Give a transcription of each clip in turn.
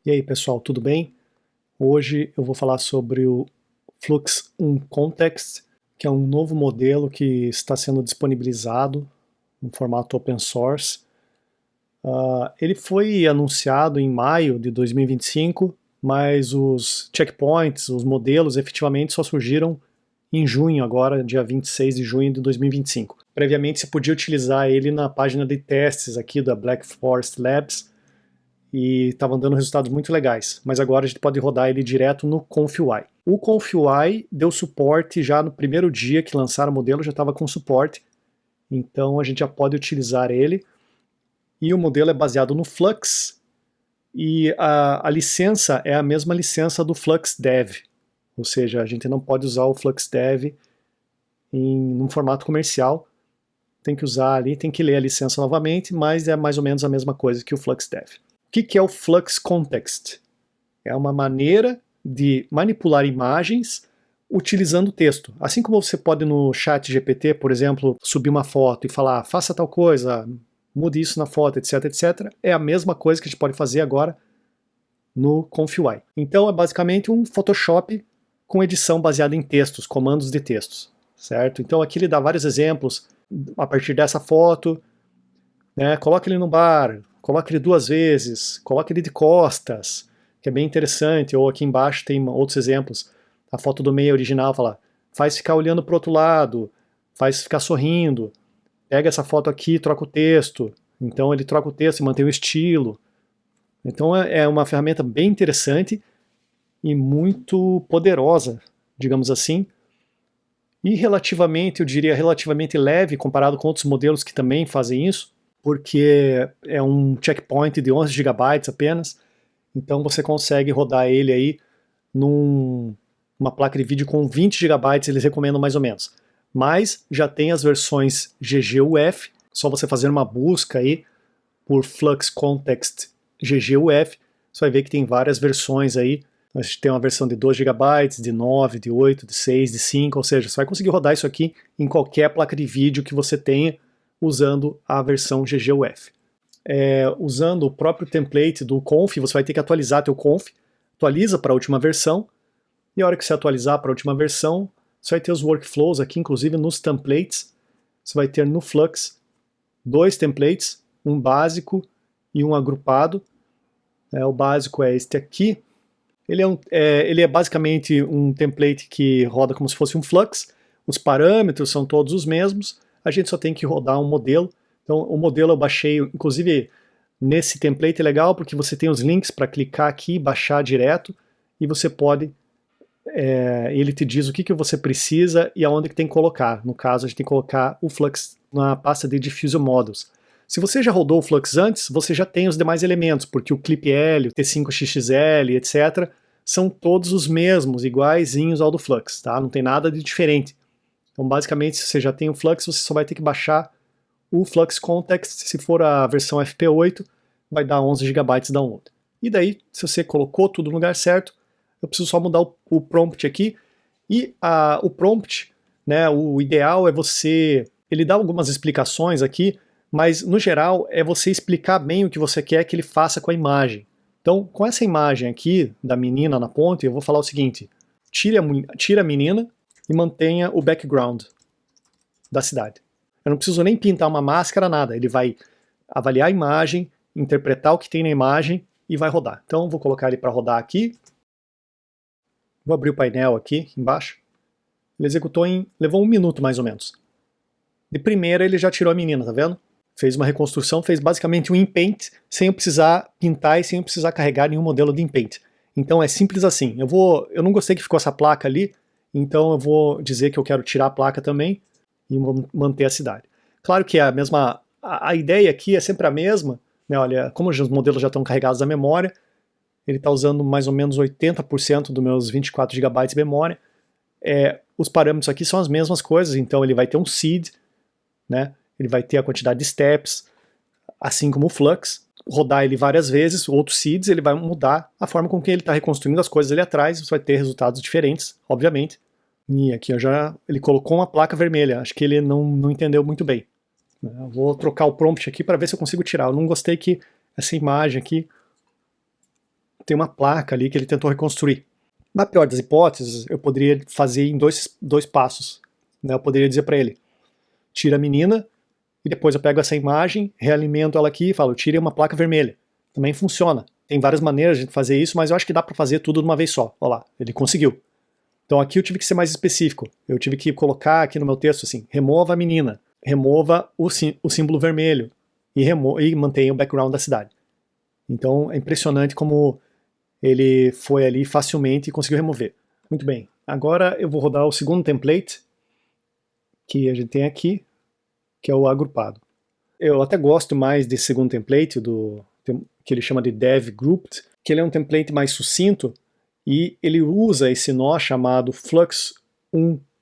E aí pessoal, tudo bem? Hoje eu vou falar sobre o Flux Context, que é um novo modelo que está sendo disponibilizado no formato open source. Ele foi anunciado em maio de 2025, mas os checkpoints, os modelos efetivamente só surgiram em junho agora, dia 26 de junho de 2025. Previamente você podia utilizar ele na página de testes aqui da Black Forest Labs, e estavam dando resultados muito legais, mas agora a gente pode rodar ele direto no ConfUI. O ConfUI deu suporte já no primeiro dia que lançaram o modelo, já estava com suporte, então a gente já pode utilizar ele, e o modelo é baseado no Flux, e a licença é a mesma licença do FluxDev, ou seja, a gente não pode usar o FluxDev em um formato comercial, tem que usar ali, tem que ler a licença novamente, mas é mais ou menos a mesma coisa que o FluxDev. O que é o Flux Context? É uma maneira de manipular imagens utilizando texto. Assim como você pode no chat GPT, por exemplo, subir uma foto e falar, faça tal coisa, mude isso na foto, etc, etc. É a mesma coisa que a gente pode fazer agora no ConfUI. Então é basicamente um Photoshop com edição baseada em textos, comandos de textos, certo? Então aqui ele dá vários exemplos a partir dessa foto, né? Coloque ele no bar, coloque ele 2 vezes, coloque ele de costas, que é bem interessante, ou aqui embaixo tem outros exemplos. A foto do meio original fala, faz ficar olhando para o outro lado, faz ficar sorrindo, pega essa foto aqui, troca o texto, então ele troca o texto e mantém o estilo. Então é uma ferramenta bem interessante e muito poderosa, digamos assim, e relativamente, eu diria relativamente leve comparado com outros modelos que também fazem isso, porque é um checkpoint de 11 GB apenas, então você consegue rodar ele aí numa placa de vídeo com 20 GB, eles recomendam mais ou menos. Mas já tem as versões GGUF, só você fazer uma busca aí por Flux Context GGUF, você vai ver que tem várias versões aí. A gente tem uma versão de 2 GB, de 9, de 8, de 6, de 5, ou seja, você vai conseguir rodar isso aqui em qualquer placa de vídeo que você tenha usando a versão GGUF. Usando o próprio template do conf, você vai ter que atualizar teu conf, atualiza para a última versão, e a hora que você atualizar para a última versão, você vai ter os workflows aqui, inclusive nos templates, você vai ter no Flux 2 templates, um básico e um agrupado. O básico é este aqui. Ele é basicamente um template que roda como se fosse um Flux, os parâmetros são todos os mesmos, a gente só tem que rodar um modelo. Então o modelo eu baixei, inclusive nesse template é legal porque você tem os links para clicar aqui, baixar direto, e você pode, ele te diz o que você precisa e aonde que tem que colocar. No caso, a gente tem que colocar o Flux na pasta de Diffusion Models. Se você já rodou o Flux antes, você já tem os demais elementos, porque o ClipL, o T5XXL, etc., são todos os mesmos, iguaizinhos ao do Flux, tá? Não tem nada de diferente. Então, basicamente, se você já tem o Flux, você só vai ter que baixar o Flux Context. Se for a versão FP8, vai dar 11 GB de download. E daí, se você colocou tudo no lugar certo, eu preciso só mudar o prompt aqui. E o prompt, né, o ideal é você... Ele dá algumas explicações aqui, mas no geral é você explicar bem o que você quer que ele faça com a imagem. Então, com essa imagem aqui da menina na ponte, eu vou falar o seguinte: tira a menina e mantenha o background da cidade. Eu não preciso nem pintar uma máscara, nada. Ele vai avaliar a imagem, interpretar o que tem na imagem e vai rodar. Então, vou colocar ele para rodar aqui. Vou abrir o painel aqui embaixo. Ele executou levou 1 minuto mais ou menos. De primeira ele já tirou a menina, tá vendo? Fez uma reconstrução, fez basicamente um inpaint, sem eu precisar pintar e sem eu precisar carregar nenhum modelo de inpaint. Então é simples assim. Eu não gostei que ficou essa placa ali, então eu vou dizer que eu quero tirar a placa também e manter a cidade. Claro que a ideia aqui é sempre a mesma, né? Olha, como os modelos já estão carregados da memória, ele está usando mais ou menos 80% dos meus 24 GB de memória. Os parâmetros aqui são as mesmas coisas, então ele vai ter um seed, né? Ele vai ter a quantidade de steps, assim como o Flux. Rodar ele várias vezes, outros seeds, ele vai mudar a forma com que ele está reconstruindo as coisas ali atrás, você vai ter resultados diferentes, obviamente. E aqui ele colocou uma placa vermelha, acho que ele não entendeu muito bem. Eu vou trocar o prompt aqui para ver se eu consigo tirar. Eu não gostei que essa imagem aqui tem uma placa ali que ele tentou reconstruir. Na pior das hipóteses, eu poderia fazer em dois passos, né? Eu poderia dizer para ele, tira a menina, e depois eu pego essa imagem, realimento ela aqui e falo, tire uma placa vermelha. Também funciona. Tem várias maneiras de fazer isso, mas eu acho que dá para fazer tudo de uma vez só. Olha lá, ele conseguiu. Então aqui eu tive que ser mais específico. Eu tive que colocar aqui no meu texto assim, remova a menina, remova o símbolo vermelho e mantenha o background da cidade. Então é impressionante como ele foi ali facilmente e conseguiu remover. Muito bem, agora eu vou rodar o segundo template que a gente tem aqui, que é o agrupado. Eu até gosto mais desse segundo template, que ele chama de Dev Grouped, que ele é um template mais sucinto e ele usa esse nó chamado Flux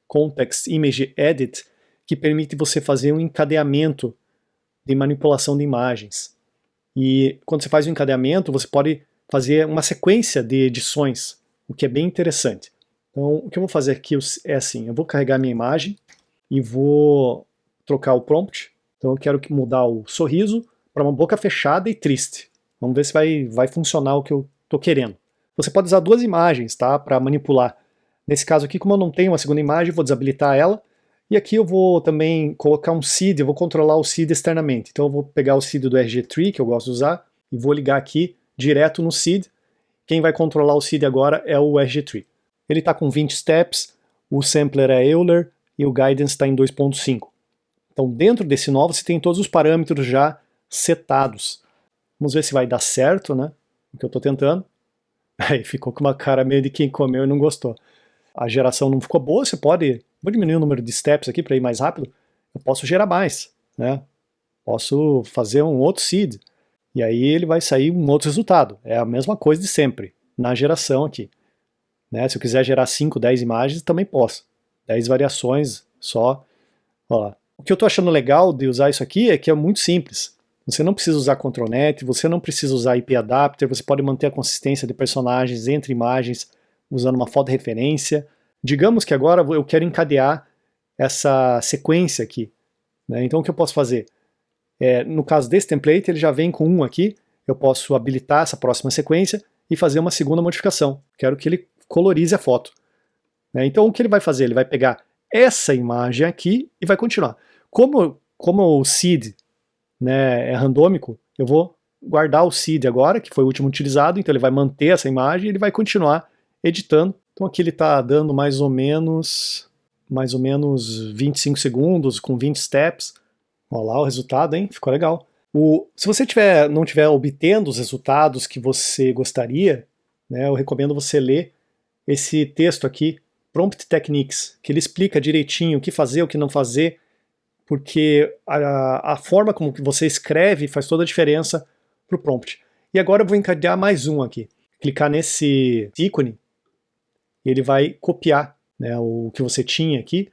Context Image Edit, que permite você fazer um encadeamento de manipulação de imagens. E quando você faz um encadeamento, você pode fazer uma sequência de edições, o que é bem interessante. Então, o que eu vou fazer aqui é assim, eu vou carregar minha imagem e vou trocar o prompt. Então eu quero mudar o sorriso para uma boca fechada e triste. Vamos ver se vai funcionar o que eu estou querendo. Você pode usar duas imagens, tá, para manipular. Nesse caso aqui, como eu não tenho uma segunda imagem, vou desabilitar ela. E aqui eu vou também colocar um seed, eu vou controlar o seed externamente. Então eu vou pegar o seed do RG-Tree, que eu gosto de usar, e vou ligar aqui direto no seed. Quem vai controlar o seed agora é o RG-Tree. Ele está com 20 steps, o sampler é Euler e o guidance está em 2.5. Então dentro desse nó você tem todos os parâmetros já setados. Vamos ver se vai dar certo, né? O que eu estou tentando. Aí ficou com uma cara meio de quem comeu e não gostou. A geração não ficou boa, você pode... Vou diminuir o número de steps aqui para ir mais rápido. Eu posso gerar mais, né? Posso fazer um outro seed. E aí ele vai sair um outro resultado. É a mesma coisa de sempre, na geração aqui. Né? Se eu quiser gerar 5, 10 imagens, também posso. 10 variações só. Ó lá. O que eu estou achando legal de usar isso aqui é que é muito simples. Você não precisa usar ControlNet, você não precisa usar IP Adapter, você pode manter a consistência de personagens entre imagens usando uma foto de referência. Digamos que agora eu quero encadear essa sequência aqui. Né? Então o que eu posso fazer? No caso desse template, ele já vem com um aqui, eu posso habilitar essa próxima sequência e fazer uma segunda modificação. Quero que ele colorize a foto. Né? Então o que ele vai fazer? Ele vai pegar essa imagem aqui e vai continuar. Como o seed, né, é randômico, eu vou guardar o seed agora, que foi o último utilizado, então ele vai manter essa imagem e ele vai continuar editando. Então aqui ele está dando mais ou menos 25 segundos, com 20 steps. Olha lá o resultado, hein? Ficou legal. Se você não estiver obtendo os resultados que você gostaria, né, eu recomendo você ler esse texto aqui, Prompt Techniques, que ele explica direitinho o que fazer, o que não fazer, porque a forma como que você escreve faz toda a diferença para o prompt. E agora eu vou encadear mais um aqui. Clicar nesse ícone, e ele vai copiar, né, o que você tinha aqui.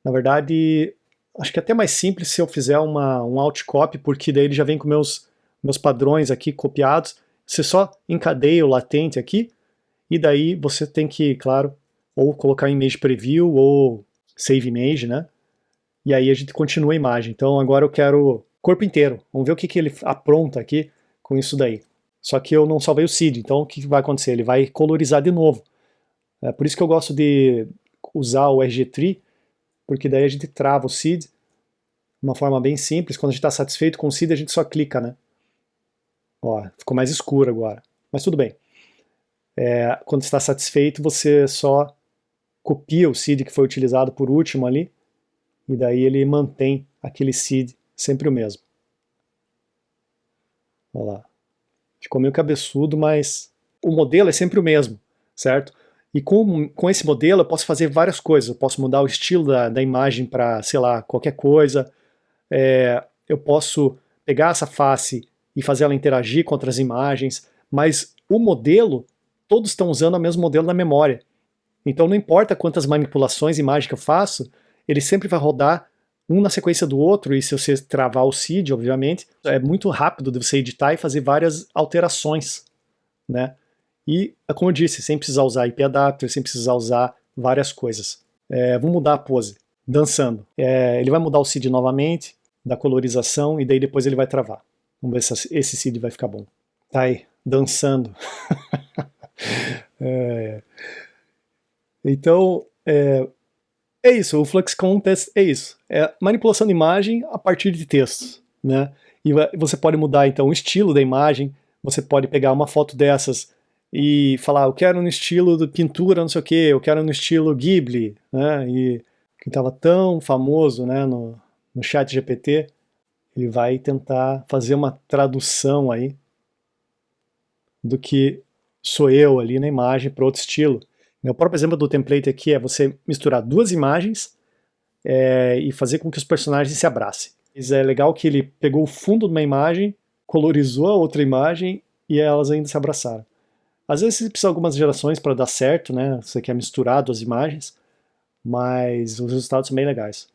Na verdade, acho que é até mais simples se eu fizer um alt copy, porque daí ele já vem com meus padrões aqui copiados. Você só encadeia o latente aqui, e daí você tem que, claro, ou colocar em Image Preview, ou Save Image, né? E aí a gente continua a imagem. Então agora eu quero corpo inteiro. Vamos ver o que ele apronta aqui com isso daí. Só que eu não salvei o seed, então o que vai acontecer? Ele vai colorizar de novo. É por isso que eu gosto de usar o RG-Tree, porque daí a gente trava o seed de uma forma bem simples. Quando a gente está satisfeito com o seed, a gente só clica, né? Ó, ficou mais escuro agora. Mas tudo bem. Quando está satisfeito, você só copia o seed que foi utilizado por último ali, e daí ele mantém aquele seed sempre o mesmo. Olha lá. Ficou meio cabeçudo, mas o modelo é sempre o mesmo, certo? E com esse modelo eu posso fazer várias coisas. Eu posso mudar o estilo da imagem para, sei lá, qualquer coisa. Eu posso pegar essa face e fazer ela interagir com outras imagens, mas o modelo, todos estão usando o mesmo modelo na memória. Então não importa quantas manipulações de imagem que eu faço, ele sempre vai rodar um na sequência do outro, e se você travar o seed, obviamente, é muito rápido de você editar e fazer várias alterações, né? E, como eu disse, sem precisar usar IP Adapter, sem precisar usar várias coisas. Vou mudar a pose, dançando. Ele vai mudar o seed novamente, da colorização, e daí depois ele vai travar. Vamos ver se esse seed vai ficar bom. Tá aí. dançando. Então, é isso, o Flux Contest é isso, é manipulação de imagem a partir de textos, né? E você pode mudar então o estilo da imagem, você pode pegar uma foto dessas e falar, eu quero no estilo de pintura, não sei o que, eu quero no estilo Ghibli, né? E que estava tão famoso, né, no chat GPT, ele vai tentar fazer uma tradução aí do que sou eu ali na imagem para outro estilo. Meu próprio exemplo do template aqui é você misturar duas imagens e fazer com que os personagens se abracem. Mas é legal que ele pegou o fundo de uma imagem, colorizou a outra imagem e elas ainda se abraçaram. Às vezes você precisa de algumas gerações para dar certo, né? Você quer misturar duas imagens, mas os resultados são bem legais.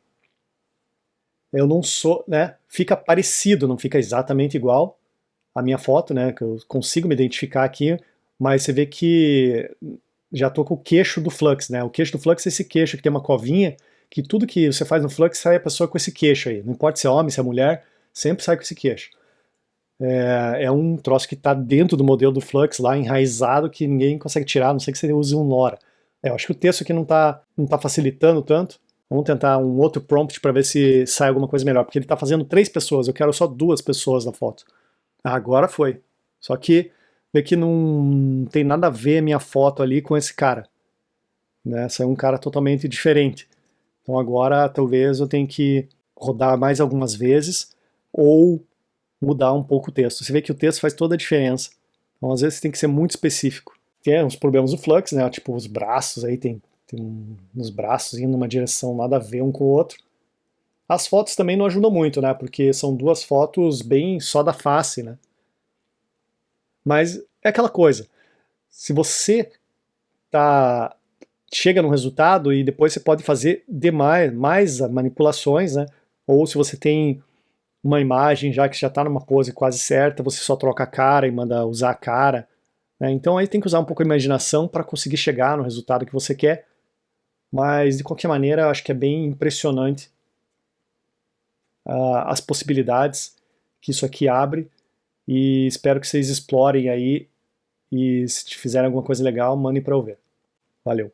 Eu não sou, né? Fica parecido, não fica exatamente igual a minha foto, né? Que eu consigo me identificar aqui, mas você vê que já tô com o queixo do Flux, né? O queixo do Flux é esse queixo que tem uma covinha, que tudo que você faz no Flux sai a pessoa com esse queixo aí. Não importa se é homem, se é mulher, sempre sai com esse queixo. É um troço que está dentro do modelo do Flux lá, enraizado, que ninguém consegue tirar, a não sei que você use um LoRa. Eu acho que o texto aqui não tá facilitando tanto. Vamos tentar um outro prompt para ver se sai alguma coisa melhor, porque ele está fazendo 3 pessoas, eu quero só 2 pessoas na foto. Agora foi. Só que vê que não tem nada a ver a minha foto ali com esse cara, né? Saiu um cara totalmente diferente. Então agora talvez eu tenha que rodar mais algumas vezes ou mudar um pouco o texto. Você vê que o texto faz toda a diferença. Então às vezes você tem que ser muito específico. Tem uns problemas do Flux, né? Tipo os braços aí, tem uns braços indo numa direção nada a ver um com o outro. As fotos também não ajudam muito, né? Porque são duas fotos bem só da face, né? Mas é aquela coisa. Se você chega num resultado e depois você pode fazer mais manipulações, né? Ou se você tem uma imagem já que já está numa pose quase certa, você só troca a cara e manda usar a cara, né? Então aí tem que usar um pouco a imaginação para conseguir chegar no resultado que você quer, mas de qualquer maneira eu acho que é bem impressionante as possibilidades que isso aqui abre e espero que vocês explorem aí e se fizerem alguma coisa legal, mandem para eu ver. Valeu!